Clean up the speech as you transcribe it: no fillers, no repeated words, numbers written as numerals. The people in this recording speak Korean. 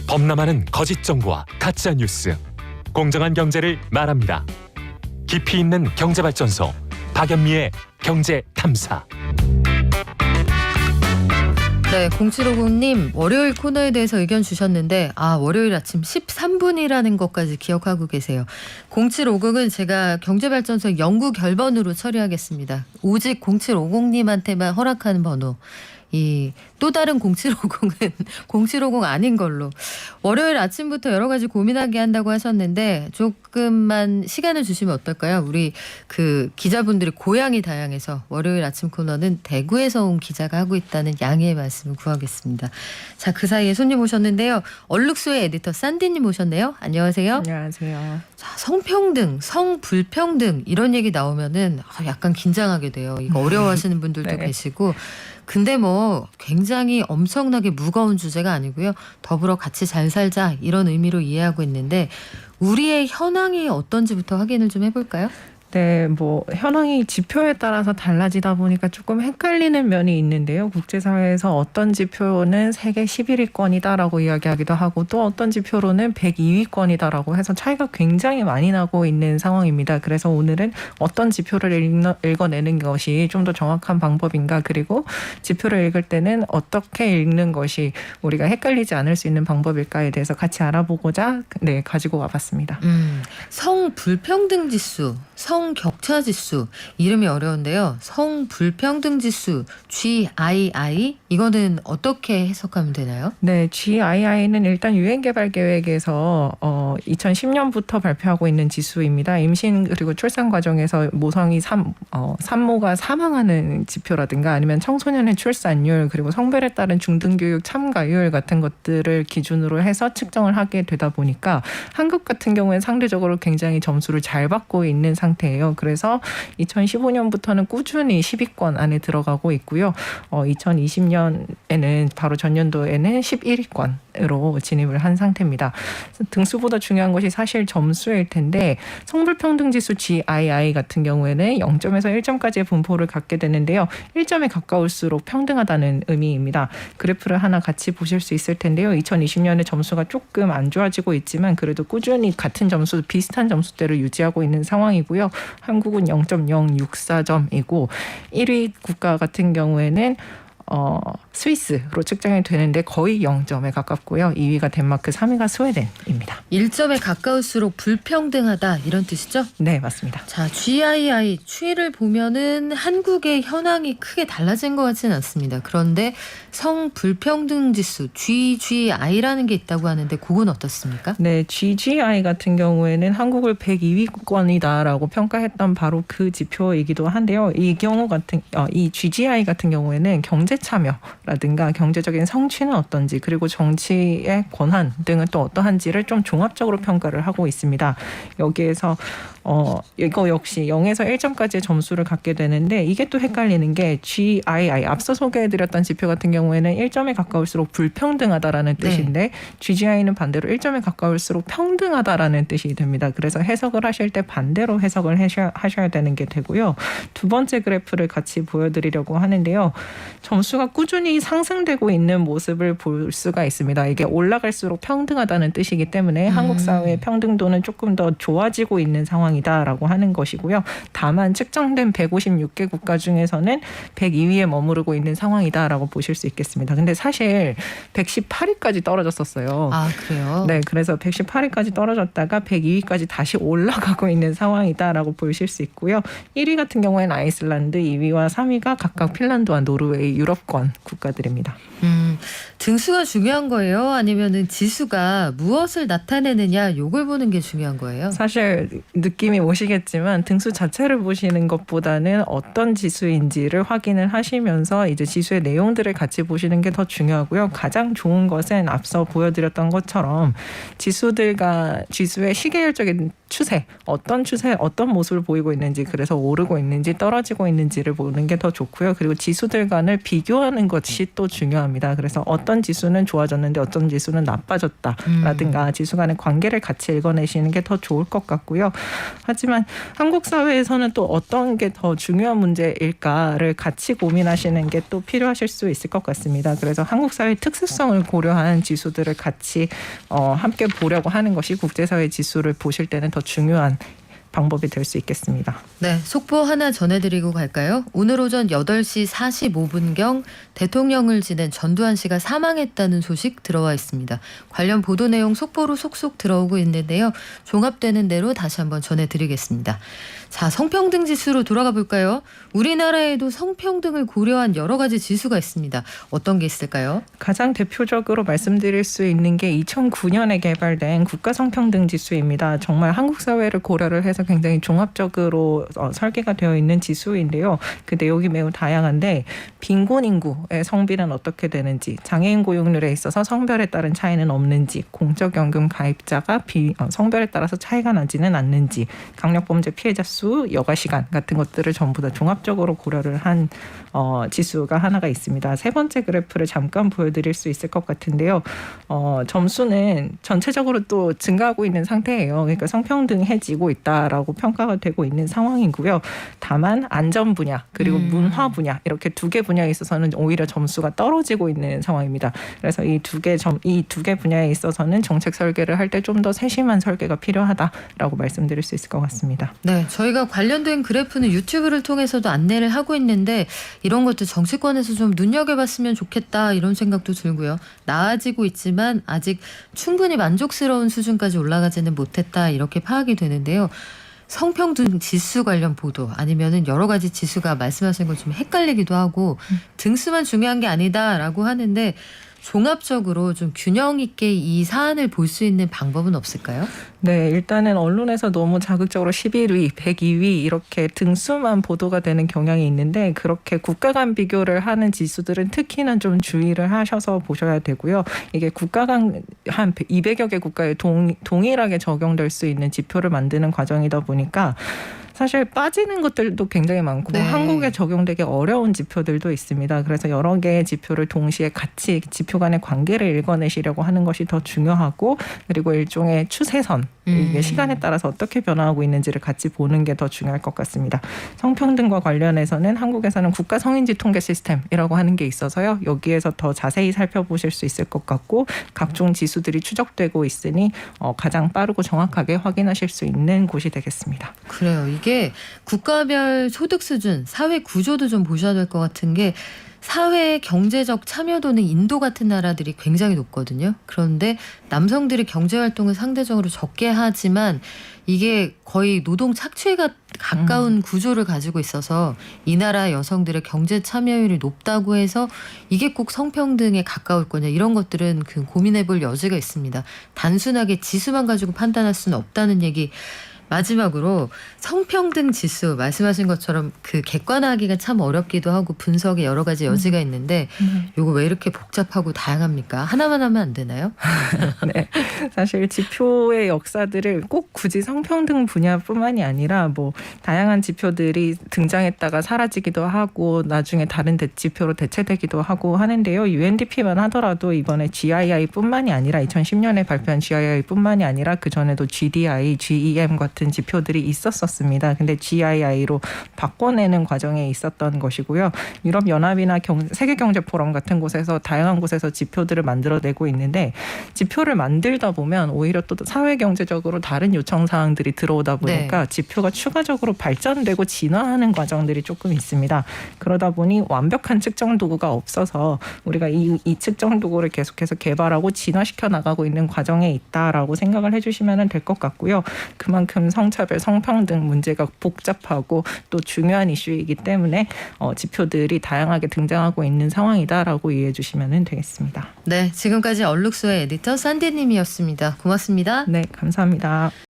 범람하는 거짓 정보와 가짜 뉴스, 공정한 경제를 말합니다. 깊이 있는 경제발전소 박연미의 경제탐사. 네, 0750님 월요일 코너에 대해서 의견 주셨는데 월요일 아침 13분이라는 것까지 기억하고 계세요. 0750은 제가 경제발전소 연구 결번으로 처리하겠습니다. 오직 0750님한테만 허락하는 번호. 이 또 다른 0750은 0750 아닌 걸로. 월요일 아침부터 여러 가지 고민하게 한다고 하셨는데 조금만 시간을 주시면 어떨까요? 우리 그 기자분들이 고향이 다양해서 월요일 아침 코너는 대구에서 온 기자가 하고 있다는 양해의 말씀을 구하겠습니다. 자, 그 사이에 손님 오셨는데요. 얼룩소의 에디터 산디님 오셨네요. 안녕하세요. 안녕하세요. 자, 성평등, 성불평등 이런 얘기 나오면은 약간 긴장하게 돼요. 이거 어려워하시는 분들도 네. 계시고. 근데 뭐 굉장히 엄청나게 무거운 주제가 아니고요. 더불어 같이 잘 살자 이런 의미로 이해하고 있는데 우리의 현황이 어떤지부터 확인을 좀 해볼까요? 네, 뭐 현황이 지표에 따라서 달라지다 보니까 조금 헷갈리는 면이 있는데요. 국제사회에서 어떤 지표는 세계 11위권이다라고 이야기하기도 하고 또 어떤 지표로는 102위권이다라고 해서 차이가 굉장히 많이 나고 있는 상황입니다. 그래서 오늘은 어떤 지표를 읽어내는 것이 좀 더 정확한 방법인가, 그리고 지표를 읽을 때는 어떻게 읽는 것이 우리가 헷갈리지 않을 수 있는 방법일까에 대해서 같이 알아보고자 가지고 와봤습니다. 성불평등 지수, 성격차 지수 이름이 어려운데요. 성불평등 지수 GII 이거는 어떻게 해석하면 되나요? 네, GII는 일단 유엔개발계획에서 2010년부터 발표하고 있는 지수입니다. 임신 그리고 출산 과정에서 모성이 산모가 사망하는 지표라든가 아니면 청소년의 출산율 그리고 성별에 따른 중등교육 참가율 같은 것들을 기준으로 해서 측정을 하게 되다 보니까 한국 같은 경우에는 상대적으로 굉장히 점수를 잘 받고 있는 상태예요. 그래서 2015년부터는 꾸준히 10위권 안에 들어가고 있고요. 2020년에는 바로 전년도에는 11위권으로 진입을 한 상태입니다. 등수보다 중요한 것이 사실 점수일 텐데 성불평등지수 GII 같은 경우에는 0점에서 1점까지의 분포를 갖게 되는데요. 1점에 가까울수록 평등하다는 의미입니다. 그래프를 하나 같이 보실 수 있을 텐데요. 2020년에 점수가 조금 안 좋아지고 있지만 그래도 꾸준히 같은 점수, 비슷한 점수대를 유지하고 있는 상황이고요. 한국은 0.064점이고 1위 국가 같은 경우에는 스위스로 측정이 되는데 거의 0점에 가깝고요. 2위가 덴마크, 3위가 스웨덴입니다. 1점에 가까울수록 불평등하다 이런 뜻이죠? 네, 맞습니다. 자, GII 추이를 보면은 한국의 현황이 크게 달라진 것 같지는 않습니다. 그런데 성불평등 지수 GGI라는 게 있다고 하는데 그건 어떻습니까? 네, GGI 같은 경우에는 한국을 102위권이다라고 평가했던 바로 그 지표이기도 한데요. 이 GGI 같은 경우에는 경제 참여라든가 경제적인 성취는 어떤지 그리고 정치의 권한 등은 또 어떠한지를 좀 종합적으로 평가를 하고 있습니다. 여기에서 이거 역시 0에서 1점까지의 점수를 갖게 되는데 이게 또 헷갈리는 게 GII 앞서 소개해드렸던 지표 같은 경우에는 1점에 가까울수록 불평등하다라는 뜻인데 GGI는 반대로 1점에 가까울수록 평등하다라는 뜻이 됩니다. 그래서 해석을 하실 때 반대로 해석을 하셔야 되는 게 되고요. 두 번째 그래프를 같이 보여드리려고 하는데요. 점수가 꾸준히 상승되고 있는 모습을 볼 수가 있습니다. 이게 올라갈수록 평등하다는 뜻이기 때문에 한국 사회의 평등도는 조금 더 좋아지고 있는 상황이다라고 하는 것이고요. 다만 측정된 156개 국가 중에서는 102위에 머무르고 있는 상황이다라고 보실 수 있겠습니다. 근데 사실 118위까지 떨어졌었어요. 아, 그래요? 네, 그래서 118위까지 떨어졌다가 102위까지 다시 올라가고 있는 상황이다라고 보실 수 있고요. 1위 같은 경우에는 아이슬란드, 2위와 3위가 각각 핀란드와 노르웨이, 유럽권 국가들입니다. 등수가 중요한 거예요? 아니면은 지수가 무엇을 나타내느냐 요걸 보는 게 중요한 거예요? 사실 느낌이 오시겠지만 등수 자체를 보시는 것보다는 어떤 지수인지를 확인을 하시면서 이제 지수의 내용들을 같이 보시는 게 더 중요하고요. 가장 좋은 것은 앞서 보여드렸던 것처럼 지수의 시계열적인 추세, 어떤 모습을 보이고 있는지, 그래서 오르고 있는지 떨어지고 있는지를 보는 게 더 좋고요. 그리고 지수들 간을 비교하는 것이 또 중요합니다. 그래서 어떤 어떤 지수는 좋아졌는데 어떤 지수는 나빠졌다라든가 지수 간의 관계를 같이 읽어내시는 게 더 좋을 것 같고요. 하지만 한국 사회에서는 또 어떤 게 더 중요한 문제일까를 같이 고민하시는 게 또 필요하실 수 있을 것 같습니다. 그래서 한국 사회의 특수성을 고려한 지수들을 같이 함께 보려고 하는 것이 국제사회 지수를 보실 때는 더 중요한 방법이 될 수 있겠습니다. 네, 속보 하나 전해드리고 갈까요? 오늘 오전 8시 45분경 대통령을 지낸 전두환 씨가 사망했다는 소식 들어와 있습니다. 관련 보도 내용 속보로 속속 들어오고 있는데요. 종합되는 대로 다시 한번 전해드리겠습니다. 자, 성평등 지수로 돌아가 볼까요? 우리나라에도 성평등을 고려한 여러 가지 지수가 있습니다. 어떤 게 있을까요? 가장 대표적으로 말씀드릴 수 있는 게 2009년에 개발된 국가성평등 지수입니다. 정말 한국 사회를 고려를 해서 굉장히 종합적으로 설계가 되어 있는 지수인데요. 그 내용이 매우 다양한데 빈곤 인구의 성비는 어떻게 되는지, 장애인 고용률에 있어서 성별에 따른 차이는 없는지, 공적연금 가입자가 성별에 따라서 차이가 나지는 않는지, 강력범죄 피해자 수, 여가 시간 같은 것들을 전부 다 종합적으로 고려를 한 지수가 하나가 있습니다. 세 번째 그래프를 잠깐 보여드릴 수 있을 것 같은데요. 점수는 전체적으로 또 증가하고 있는 상태예요. 그러니까 성평등해지고 있다라고 평가가 되고 있는 상황이고요. 다만 안전 분야 그리고 문화 분야 이렇게 두 개 분야에 있어서는 오히려 점수가 떨어지고 있는 상황입니다. 그래서 이 두 개 분야에 있어서는 정책 설계를 할 때 좀 더 세심한 설계가 필요하다라고 말씀드릴 수 있을 것 같습니다. 네, 저희가 관련된 그래프는 유튜브를 통해서도 안내를 하고 있는데 이런 것도 정치권에서 좀 눈여겨봤으면 좋겠다 이런 생각도 들고요. 나아지고 있지만 아직 충분히 만족스러운 수준까지 올라가지는 못했다 이렇게 파악이 되는데요. 성평등 지수 관련 보도 아니면은 여러 가지 지수가 말씀하신 것좀 헷갈리기도 하고 등수만 중요한 게 아니다라고 하는데 종합적으로 좀 균형 있게 이 사안을 볼 수 있는 방법은 없을까요? 네, 일단은 언론에서 너무 자극적으로 11위, 102위 이렇게 등수만 보도가 되는 경향이 있는데 그렇게 국가 간 비교를 하는 지수들은 특히나 좀 주의를 하셔서 보셔야 되고요. 이게 국가 간 한 200여 개 국가에 동일하게 적용될 수 있는 지표를 만드는 과정이다 보니까 사실 빠지는 것들도 굉장히 많고 네. 한국에 적용되기 어려운 지표들도 있습니다. 그래서 여러 개의 지표를 동시에 같이 지표 간의 관계를 읽어내시려고 하는 것이 더 중요하고 그리고 일종의 추세선 이게 시간에 따라서 어떻게 변화하고 있는지를 같이 보는 게 더 중요할 것 같습니다. 성평등과 관련해서는 한국에서는 국가 성인지 통계 시스템이라고 하는 게 있어서요. 여기에서 더 자세히 살펴보실 수 있을 것 같고 각종 지수들이 추적되고 있으니 가장 빠르고 정확하게 확인하실 수 있는 곳이 되겠습니다. 그래요. 이게 국가별 소득 수준, 사회 구조도 좀 보셔야 될 것 같은 게 사회 경제적 참여도는 인도 같은 나라들이 굉장히 높거든요. 그런데 남성들이 경제활동을 상대적으로 적게 하지만 이게 거의 노동 착취가 가까운 구조를 가지고 있어서 이 나라 여성들의 경제 참여율이 높다고 해서 이게 꼭 성평등에 가까울 거냐 이런 것들은 그 고민해 볼 여지가 있습니다. 단순하게 지수만 가지고 판단할 수는 없다는 얘기. 마지막으로 성평등 지수 말씀하신 것처럼 그 객관화하기가 참 어렵기도 하고 분석에 여러 가지 여지가 있는데 요거 왜 이렇게 복잡하고 다양합니까? 하나만 하면 안 되나요? 네, 사실 지표의 역사들을 꼭 굳이 성평등 분야뿐만이 아니라 뭐 다양한 지표들이 등장했다가 사라지기도 하고 나중에 다른 지표로 대체되기도 하고 하는데요. UNDP만 하더라도 이번에 GII뿐만이 아니라 2010년에 발표한 GII뿐만이 아니라 그 전에도 GDI, GEM 같은 지표들이 있었습니다. 근데 GII로 바꿔내는 과정에 있었던 것이고요. 유럽연합이나 세계경제포럼 같은 곳에서 다양한 곳에서 지표들을 만들어내고 있는데 지표를 만들다 보면 오히려 또 사회경제적으로 다른 요청사항들이 들어오다 보니까 지표가 추가적으로 발전되고 진화하는 과정들이 조금 있습니다. 그러다 보니 완벽한 측정 도구가 없어서 우리가 이 측정 도구를 계속해서 개발하고 진화시켜 나가고 있는 과정에 있다라고 생각을 해주시면 될 것 같고요. 그만큼 성차별, 성평등 문제가 복잡하고 또 중요한 이슈이기 때문에 지표들이 다양하게 등장하고 있는 상황이다라고 이해해 주시면 되겠습니다. 네, 지금까지 얼룩소의 에디터 산디님이었습니다. 고맙습니다. 네, 감사합니다.